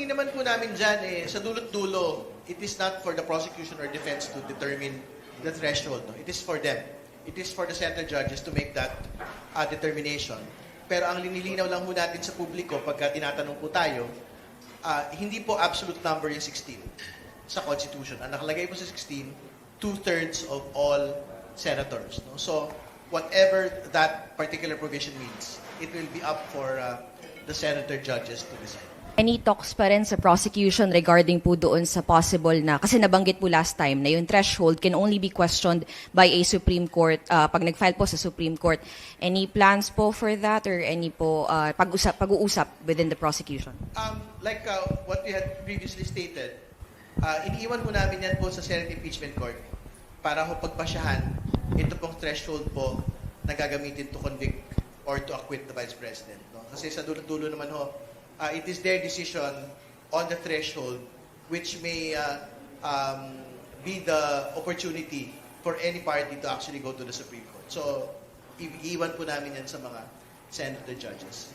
feeling naman po namin dyan, sa dulot-dulo, it is not for the prosecution or defense to determine the threshold. No? It is for them. It is for the center judges to make that determination. Pero ang linilinaw lang po natin sa publiko pagka tinatanong po tayo, hindi po absolute number yung 16 sa Constitution. Ang nakalagay po sa 16, 2/3 of all senators. No? So, whatever that particular provision means, it will be up for the senator judges to decide. Any talks pa rin sa prosecution regarding po doon sa possible na, kasi nabanggit po last time na yung threshold can only be questioned by a Supreme Court pag nag-file po sa Supreme Court. Any plans po for that or any po pag-uusap within the prosecution? Like what we had previously stated, iniiwan po namin yan po sa Senate Impeachment Court para ho pagpasyahan ito pong threshold po na gagamitin to convict or to acquit the Vice President. No? Kasi sa dulo-dulo naman ho, it is their decision on the threshold which may be the opportunity for any party to actually go to the Supreme Court. So, iiwan po namin yan sa mga senator judges.